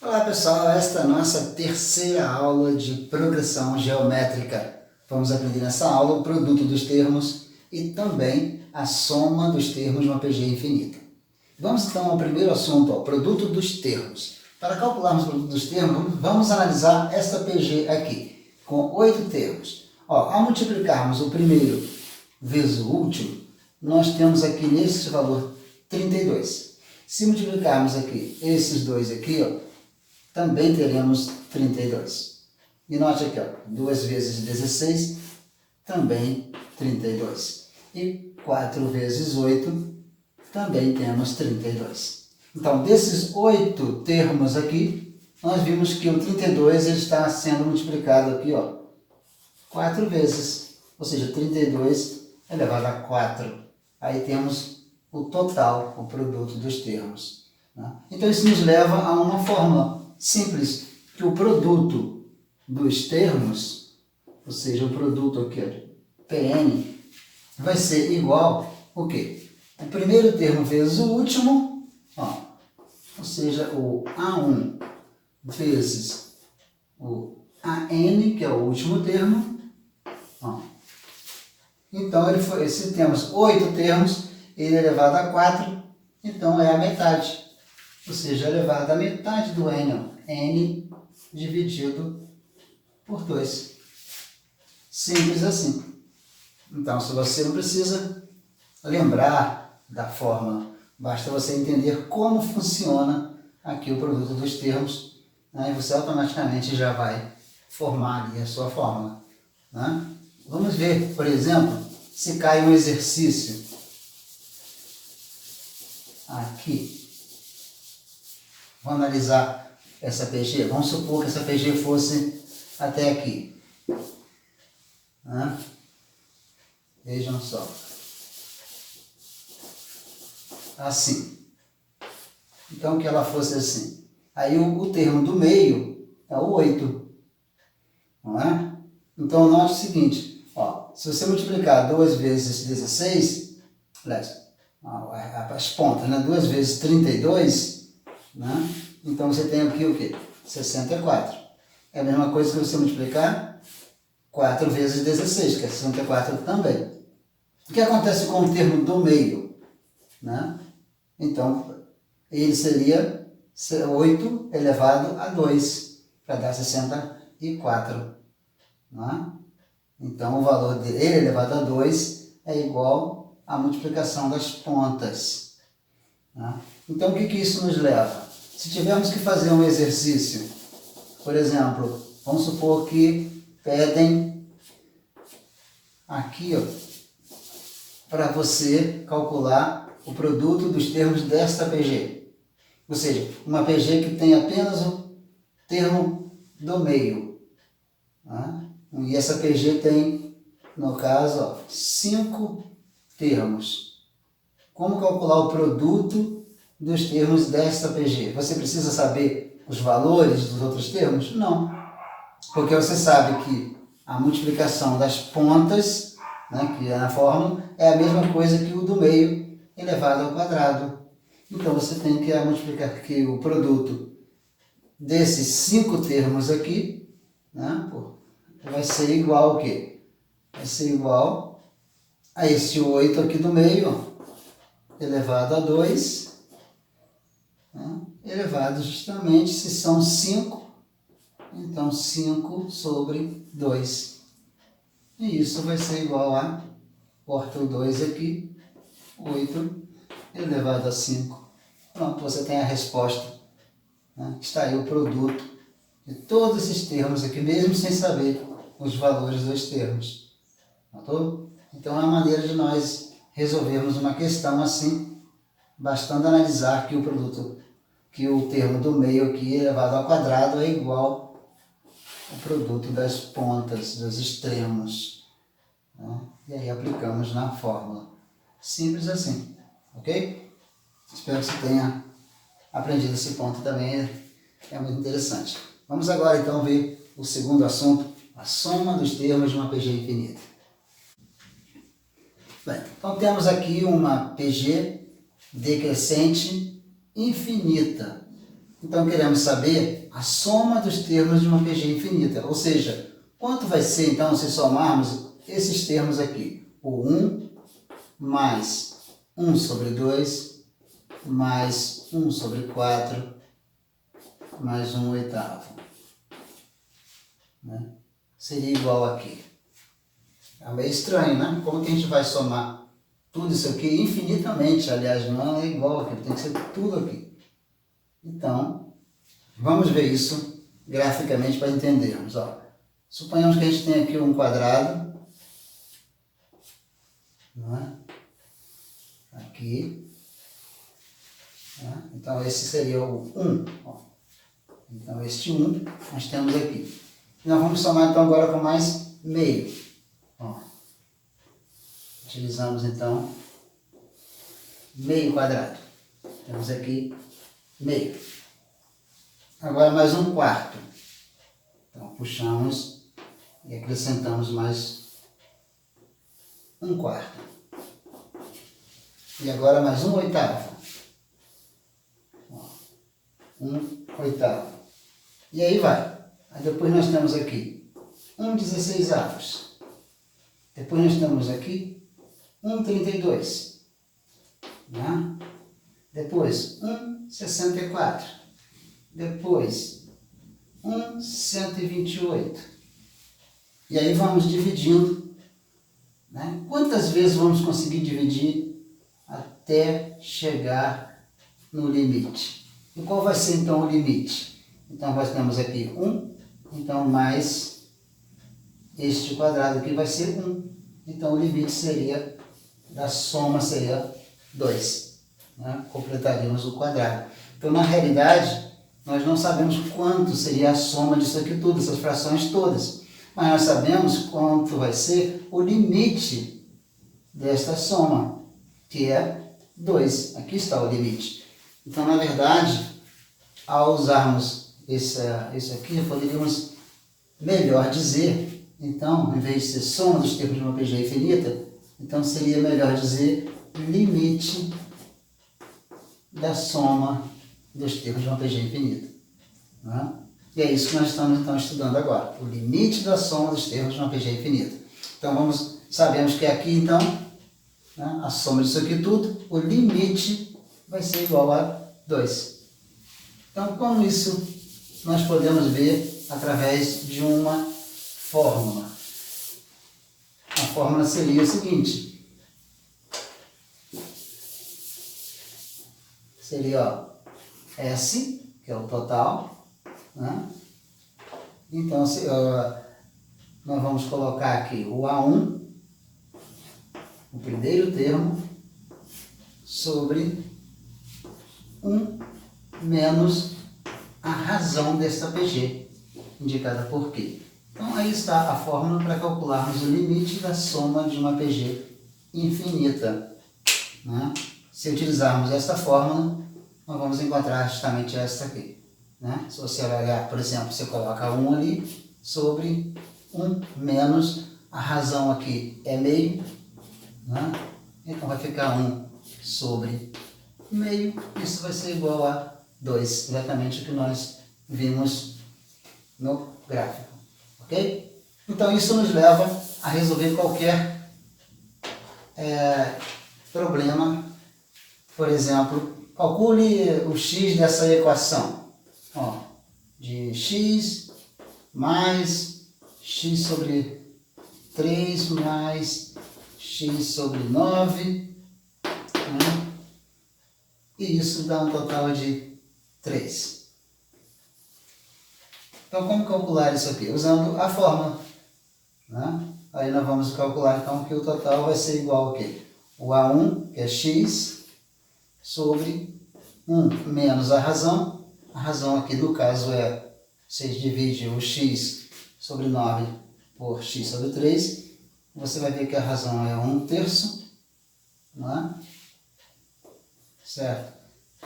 Olá pessoal, esta é a nossa terceira aula de progressão geométrica. Vamos aprender nessa aula o produto dos termos e também a soma dos termos de uma PG infinita. Vamos então ao primeiro assunto, o produto dos termos. Para calcularmos o produto dos termos, vamos analisar esta PG aqui, com 8 termos. Ao multiplicarmos o primeiro vezes o último, nós temos aqui nesse valor 32. Se multiplicarmos aqui esses dois aqui, também teremos 32. E note aqui, 2 vezes 16, também 32. E 4 vezes 8, também temos 32. Então, desses 8 termos aqui, nós vimos que o 32 ele está sendo multiplicado aqui, 4 vezes. Ou seja, 32 elevado a 4. Aí temos o total, o produto dos termos. Então, isso nos leva a uma fórmula simples, que o produto dos termos, ou seja, o produto aqui, Pn, vai ser igual o quê? O primeiro termo vezes o último, ou seja, o A1 vezes o AN, que é o último termo. Então, se temos 8 termos, ele é elevado a 4, então é a metade. Ou seja, elevado a metade do N, N dividido por 2. Simples assim. Então, se você não precisa lembrar da fórmula, basta você entender como funciona aqui o produto dos termos, e você automaticamente já vai formar ali a sua fórmula. Vamos ver, por exemplo, se cai um exercício aqui. Vamos analisar essa PG. Vamos supor que essa PG fosse até aqui. Vejam só. Assim. Então, que ela fosse assim. Aí o termo do meio é o 8. Não é? Então, note o seguinte. Se você multiplicar 2 vezes 16, as pontas, 2 vezes 32... Então você tem aqui o quê? 64. É a mesma coisa que você multiplicar 4 vezes 16, que é 64 também. O que acontece com o termo do meio? Então, ele seria 8 elevado a 2, para dar 64. Então, o valor dele elevado a 2 é igual à multiplicação das pontas. Então, o que isso nos leva? Se tivermos que fazer um exercício, por exemplo, vamos supor que pedem aqui, para você calcular o produto dos termos desta PG. Ou seja, uma PG que tem apenas o termo do meio. E essa PG tem, no caso, 5 termos. Como calcular o produto dos termos desta PG? Você precisa saber os valores dos outros termos? Não. Porque você sabe que a multiplicação das pontas, que é na fórmula, é a mesma coisa que o do meio elevado ao quadrado. Então, você tem que multiplicar aqui o produto desses 5 termos aqui, vai ser igual ao quê? Vai ser igual a esse 8 aqui do meio, elevado a 2, elevado justamente, se são 5, então 5 sobre 2. E isso vai ser igual a, corta o 2 aqui, 8 elevado a 5. Pronto, você tem a resposta. Está aí o produto de todos esses termos aqui, mesmo sem saber os valores dos termos. Notou? Então, é uma maneira de nós resolvermos uma questão assim, bastando analisar que o produto, que o termo do meio aqui elevado ao quadrado é igual ao produto das pontas, dos extremos. E aí aplicamos na fórmula. Simples assim, ok? Espero que você tenha aprendido esse ponto também, é muito interessante. Vamos agora então ver o segundo assunto, a soma dos termos de uma PG infinita. Bem, então temos aqui uma PG decrescente infinita. Então queremos saber a soma dos termos de uma PG infinita. Ou seja, quanto vai ser, então, se somarmos esses termos aqui? O 1 mais 1 sobre 2 mais 1 sobre 4 mais 1 oitavo. Né? Seria igual aqui. É meio estranho, né? Como que a gente vai somar tudo isso aqui infinitamente? Aliás, não é igual aqui, tem que ser tudo aqui. Então, vamos ver isso graficamente para entendermos. Ó, suponhamos que a gente tem aqui um quadrado, não é? Aqui. Né? Então, esse seria o 1. Ó. Então, este 1 nós temos aqui. E nós vamos somar então agora com mais meio. Ó. Utilizamos então meio quadrado. Temos aqui meio. Agora mais um quarto. Então puxamos e acrescentamos mais um quarto. E agora mais um oitavo. Ó, um oitavo. E aí vai. Aí depois nós temos aqui 1/16. Depois nós temos aqui 1/32. Né? Depois 1/64. Depois 1/128. E aí vamos dividindo. Né? Quantas vezes vamos conseguir dividir até chegar no limite? E qual vai ser então o limite? Então nós temos aqui 1, então mais este quadrado aqui vai ser 1. Então o limite seria, da soma seria 2. Né? Completaríamos o quadrado. Então na realidade, nós não sabemos quanto seria a soma disso aqui tudo, essas frações todas. Mas nós sabemos quanto vai ser o limite desta soma, que é 2. Aqui está o limite. Então, na verdade, ao usarmos isso aqui, poderíamos melhor dizer, então, em vez de ser soma dos termos de uma PG infinita, então seria melhor dizer limite da soma dos termos de uma PG infinita. Né? E é isso que nós estamos então estudando agora, o limite da soma dos termos de uma PG infinita. Então sabemos que aqui então, né, a soma disso aqui tudo, o limite vai ser igual a 2. Então, como isso nós podemos ver através de uma fórmula. A fórmula seria o seguinte. Seria ó, S, que é o total. Né? Então, nós vamos colocar aqui o A1, o primeiro termo, sobre 1 menos a razão desta PG, indicada por Q. Então, aí está a fórmula para calcularmos o limite da soma de uma PG infinita. Né? Se utilizarmos esta fórmula, nós vamos encontrar justamente esta aqui. Né? Se você olhar, por exemplo, você coloca 1 ali sobre 1 menos, a razão aqui é meio, né? Então vai ficar 1 sobre meio, isso vai ser igual a 2, exatamente o que nós vimos no gráfico, ok? Então isso nos leva a resolver qualquer problema. Por exemplo, calcule o x dessa equação. Ó, de x mais x sobre 3 mais x sobre 9, né? E isso dá um total de 3. Então, como calcular isso aqui? Usando a fórmula. Né? Aí nós vamos calcular então que o total vai ser igual ao quê? O A1, que é x, sobre 1 menos a razão. A razão aqui no caso é, você divide o x sobre 9 por x sobre 3, você vai ver que a razão é 1/3, não é? Certo?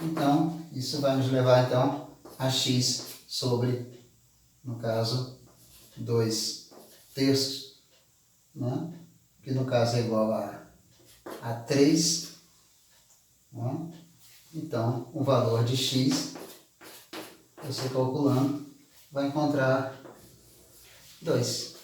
Então, isso vai nos levar então a x sobre, no caso, 2/3, né? Que no caso é igual a 3, né? Então, o valor de x você calculando, vai encontrar 2.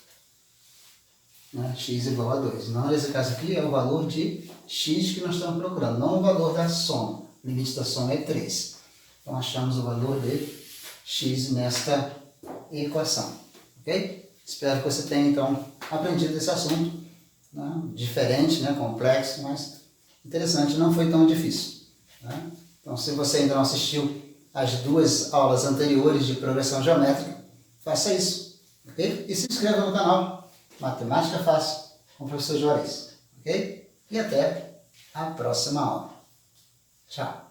Né? X igual a 2. Não, nesse caso aqui é o valor de x que nós estamos procurando, não o valor da soma. O limite da soma é 3. Então, achamos o valor de x nesta equação. Ok? Espero que você tenha, então, aprendido esse assunto. Né? Diferente, né? Complexo, mas interessante. Não foi tão difícil. Né? Então, se você ainda não assistiu as 2 aulas anteriores de progressão geométrica, faça isso. Ok? E se inscreva no canal Matemática Fácil com o professor Juarez. Ok? E até a próxima aula. Tchau!